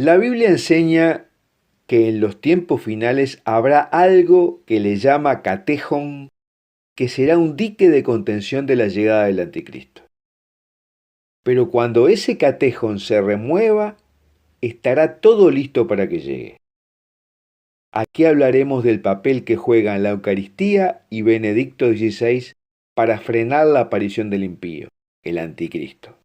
La Biblia enseña que en los tiempos finales habrá algo que le llama catejón, que será un dique de contención de la llegada del anticristo. Pero cuando ese catejón se remueva, estará todo listo para que llegue. Aquí hablaremos del papel que juegan la Eucaristía y Benedicto XVI para frenar la aparición del impío, el anticristo.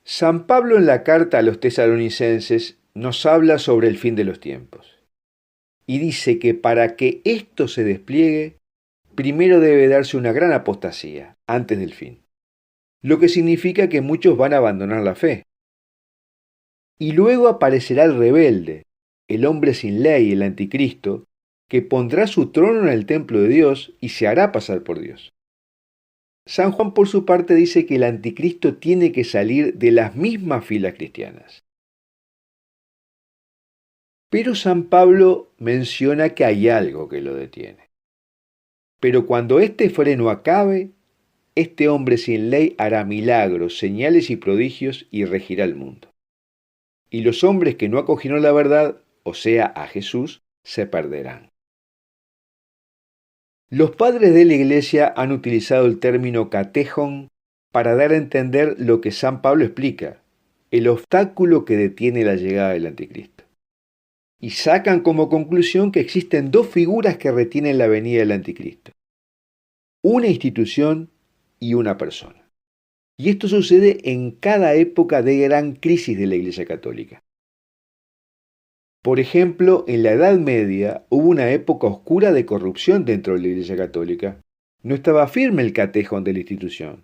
San Pablo en la carta a los tesalonicenses nos habla sobre el fin de los tiempos y dice que para que esto se despliegue, primero debe darse una gran apostasía antes del fin, lo que significa que muchos van a abandonar la fe. Y luego aparecerá el rebelde, el hombre sin ley, el anticristo, que pondrá su trono en el templo de Dios y se hará pasar por Dios. San Juan por su parte dice que el anticristo tiene que salir de las mismas filas cristianas. Pero San Pablo menciona que hay algo que lo detiene. Pero cuando este freno acabe, este hombre sin ley hará milagros, señales y prodigios y regirá el mundo. Y los hombres que no acogieron la verdad, o sea, a Jesús, se perderán. Los padres de la Iglesia han utilizado el término catejón para dar a entender lo que San Pablo explica, el obstáculo que detiene la llegada del anticristo. Y sacan como conclusión que existen dos figuras que retienen la venida del anticristo: una institución y una persona. Y esto sucede en cada época de gran crisis de la Iglesia Católica. Por ejemplo, en la Edad Media hubo una época oscura de corrupción dentro de la Iglesia Católica. No estaba firme el catejón de la institución.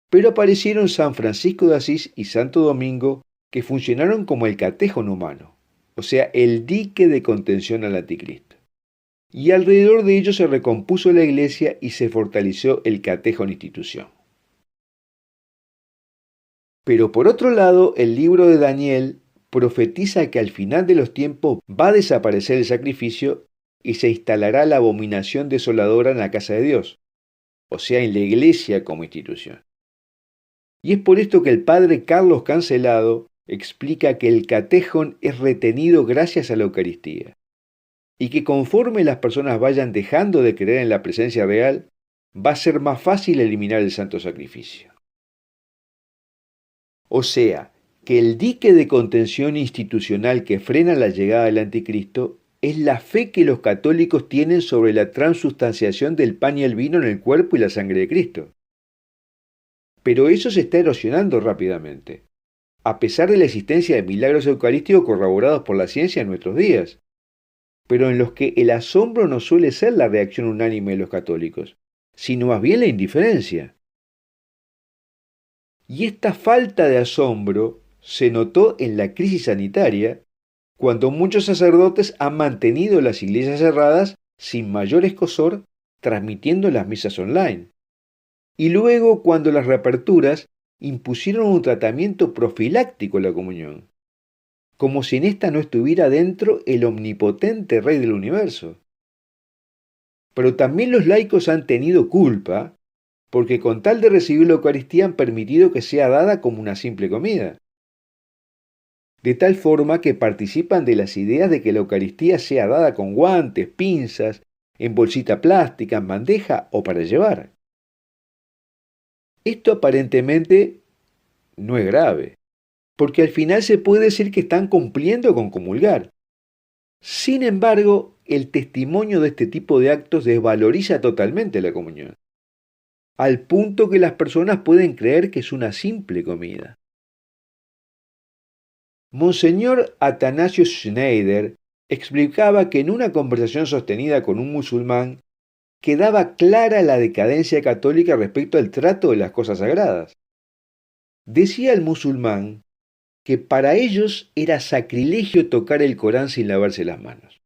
Pero aparecieron San Francisco de Asís y Santo Domingo, que funcionaron como el catejón humano, o sea, el dique de contención al anticristo. Y alrededor de ellos se recompuso la Iglesia y se fortaleció el catejón institución. Pero por otro lado, el libro de Daniel profetiza que al final de los tiempos va a desaparecer el sacrificio y se instalará la abominación desoladora en la casa de Dios, o sea, en la Iglesia como institución. Y es por esto que el padre Carlos Cancelado explica que el catejón es retenido gracias a la Eucaristía, y que conforme las personas vayan dejando de creer en la presencia real, va a ser más fácil eliminar el santo sacrificio. O sea, que el dique de contención institucional que frena la llegada del anticristo es la fe que los católicos tienen sobre la transustanciación del pan y el vino en el cuerpo y la sangre de Cristo. Pero eso se está erosionando rápidamente, a pesar de la existencia de milagros eucarísticos corroborados por la ciencia en nuestros días, pero en los que el asombro no suele ser la reacción unánime de los católicos, sino más bien la indiferencia. Y esta falta de asombro se notó en la crisis sanitaria, cuando muchos sacerdotes han mantenido las iglesias cerradas sin mayor escozor, transmitiendo las misas online. Y luego cuando las reaperturas impusieron un tratamiento profiláctico a la comunión, como si en esta no estuviera dentro el omnipotente Rey del universo. Pero también los laicos han tenido culpa, porque con tal de recibir la Eucaristía han permitido que sea dada como una simple comida. De tal forma que participan de las ideas de que la Eucaristía sea dada con guantes, pinzas, en bolsita plástica, en bandeja o para llevar. Esto aparentemente no es grave, porque al final se puede decir que están cumpliendo con comulgar. Sin embargo, el testimonio de este tipo de actos desvaloriza totalmente la comunión, al punto que las personas pueden creer que es una simple comida. Monseñor Atanasio Schneider explicaba que en una conversación sostenida con un musulmán quedaba clara la decadencia católica respecto al trato de las cosas sagradas. Decía el musulmán que para ellos era sacrilegio tocar el Corán sin lavarse las manos.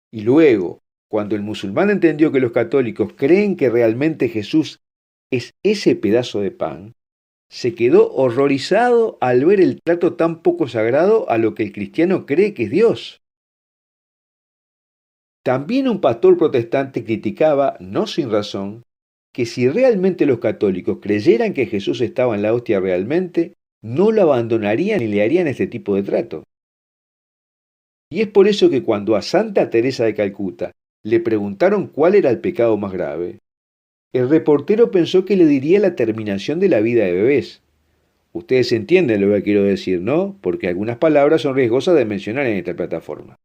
Y luego, cuando el musulmán entendió que los católicos creen que realmente Jesús es ese pedazo de pan, se quedó horrorizado al ver el trato tan poco sagrado a lo que el cristiano cree que es Dios. También un pastor protestante criticaba, no sin razón, que si realmente los católicos creyeran que Jesús estaba en la hostia realmente, no lo abandonarían y le harían este tipo de trato. Y es por eso que cuando a Santa Teresa de Calcuta le preguntaron cuál era el pecado más grave, el reportero pensó que le diría la terminación de la vida de bebés. Ustedes entienden lo que quiero decir, ¿no? Porque algunas palabras son riesgosas de mencionar en esta plataforma.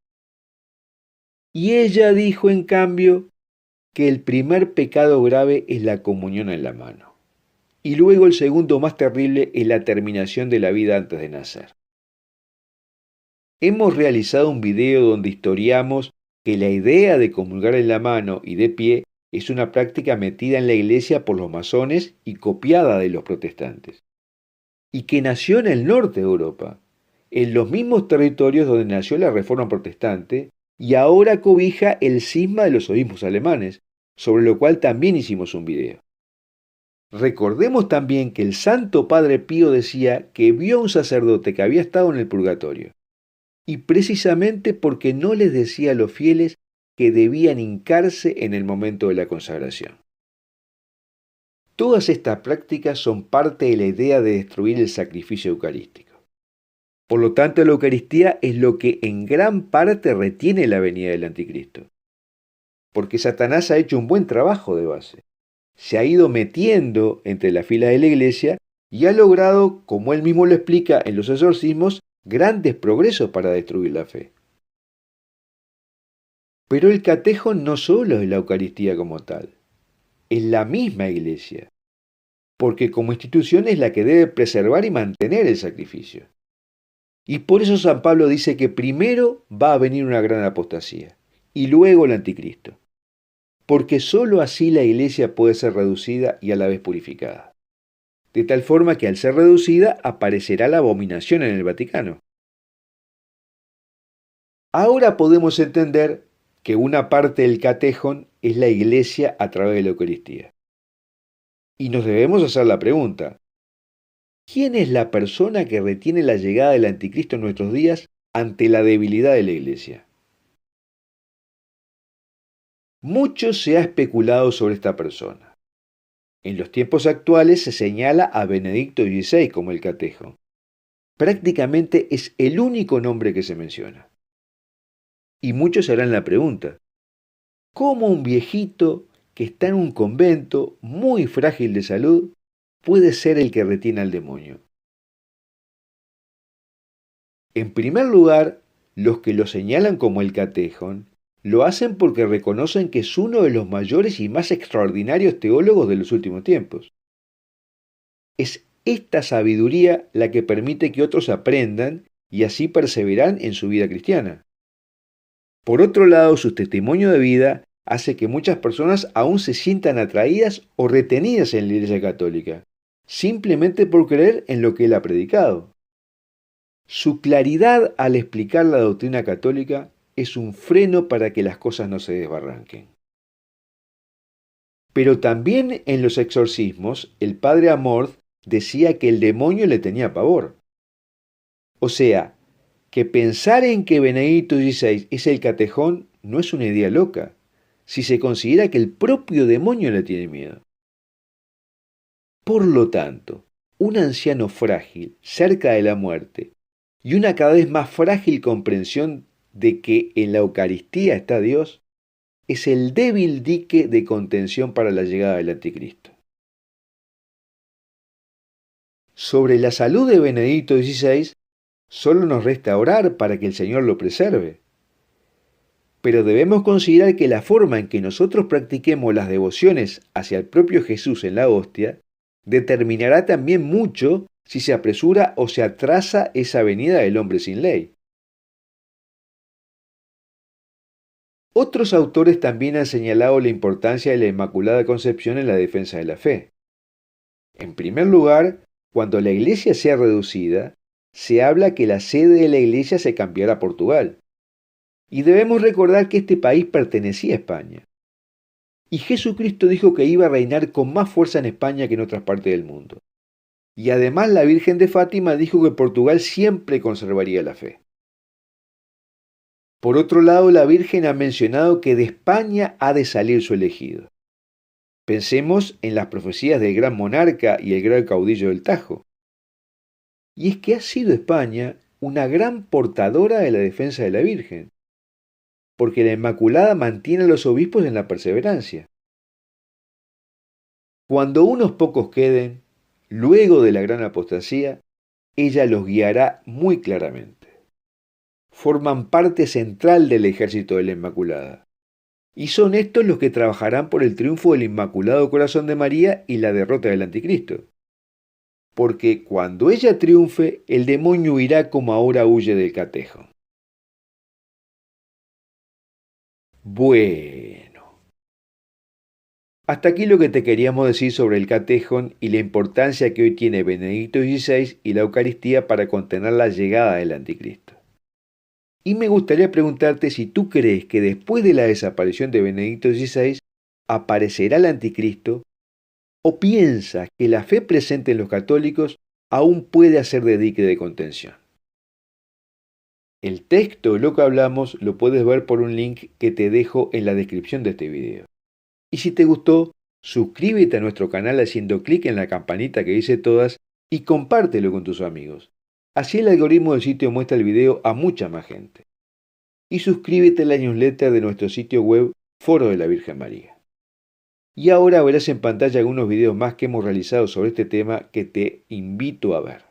Y ella dijo, en cambio, que el primer pecado grave es la comunión en la mano. Y luego el segundo más terrible es la terminación de la vida antes de nacer. Hemos realizado un video donde historiamos que la idea de comulgar en la mano y de pie es una práctica metida en la iglesia por los masones y copiada de los protestantes. Y que nació en el norte de Europa, en los mismos territorios donde nació la Reforma Protestante y ahora cobija el cisma de los obispos alemanes, sobre lo cual también hicimos un video. Recordemos también que el Santo Padre Pío decía que vio a un sacerdote que había estado en el purgatorio, y precisamente porque no les decía a los fieles que debían hincarse en el momento de la consagración. Todas estas prácticas son parte de la idea de destruir el sacrificio eucarístico. Por lo tanto, la Eucaristía es lo que en gran parte retiene la venida del Anticristo. Porque Satanás ha hecho un buen trabajo de base. Se ha ido metiendo entre las filas de la Iglesia y ha logrado, como él mismo lo explica en los exorcismos, grandes progresos para destruir la fe. Pero el catejón no solo es la Eucaristía como tal, es la misma Iglesia, porque como institución es la que debe preservar y mantener el sacrificio. Y por eso San Pablo dice que primero va a venir una gran apostasía y luego el anticristo, porque sólo así la iglesia puede ser reducida y a la vez purificada. De tal forma que al ser reducida aparecerá la abominación en el Vaticano. Ahora podemos entender que una parte del catejón es la iglesia a través de la Eucaristía. Y nos debemos hacer la pregunta, ¿quién es la persona que retiene la llegada del anticristo en nuestros días ante la debilidad de la iglesia? Mucho se ha especulado sobre esta persona. En los tiempos actuales se señala a Benedicto XVI como el catejón. Prácticamente es el único nombre que se menciona. Y muchos se harán la pregunta, ¿cómo un viejito que está en un convento muy frágil de salud puede ser el que retiene al demonio? En primer lugar, los que lo señalan como el catejón lo hacen porque reconocen que es uno de los mayores y más extraordinarios teólogos de los últimos tiempos. Es esta sabiduría la que permite que otros aprendan y así perseveran en su vida cristiana. Por otro lado, su testimonio de vida hace que muchas personas aún se sientan atraídas o retenidas en la Iglesia Católica, simplemente por creer en lo que él ha predicado. Su claridad al explicar la doctrina católica es un freno para que las cosas no se desbarranquen. Pero también en los exorcismos, el padre Amorth decía que el demonio le tenía pavor. O sea, que pensar en que Benedicto XVI es el catejón no es una idea loca, si se considera que el propio demonio le tiene miedo. Por lo tanto, un anciano frágil, cerca de la muerte, y una cada vez más frágil comprensión de que en la Eucaristía está Dios, es el débil dique de contención para la llegada del anticristo. Sobre la salud de Benedicto XVI, solo nos resta orar para que el Señor lo preserve. Pero debemos considerar que la forma en que nosotros practiquemos las devociones hacia el propio Jesús en la hostia determinará también mucho si se apresura o se atrasa esa venida del hombre sin ley. Otros autores también han señalado la importancia de la Inmaculada Concepción en la defensa de la fe. En primer lugar, cuando la iglesia sea reducida, se habla que la sede de la iglesia se cambiará a Portugal. Y debemos recordar que este país pertenecía a España. Y Jesucristo dijo que iba a reinar con más fuerza en España que en otras partes del mundo. Y además la Virgen de Fátima dijo que Portugal siempre conservaría la fe. Por otro lado, la Virgen ha mencionado que de España ha de salir su elegido. Pensemos en las profecías del gran monarca y el gran caudillo del Tajo. Y es que ha sido España una gran portadora de la defensa de la Virgen, porque la Inmaculada mantiene a los obispos en la perseverancia. Cuando unos pocos queden, luego de la gran apostasía, ella los guiará muy claramente. Forman parte central del ejército de la Inmaculada. Y son estos los que trabajarán por el triunfo del Inmaculado Corazón de María y la derrota del Anticristo. Porque cuando ella triunfe, el demonio huirá como ahora huye del catejo. Bueno, hasta aquí lo que te queríamos decir sobre el catejón y la importancia que hoy tiene Benedicto XVI y la Eucaristía para contener la llegada del Anticristo. Y me gustaría preguntarte si tú crees que después de la desaparición de Benedicto XVI aparecerá el Anticristo, o piensas que la fe presente en los católicos aún puede hacer de dique de contención. El texto de lo que hablamos lo puedes ver por un link que te dejo en la descripción de este video. Y si te gustó, suscríbete a nuestro canal haciendo clic en la campanita que dice todas y compártelo con tus amigos. Así el algoritmo del sitio muestra el video a mucha más gente. Y suscríbete a la newsletter de nuestro sitio web Foro de la Virgen María. Y ahora verás en pantalla algunos videos más que hemos realizado sobre este tema que te invito a ver.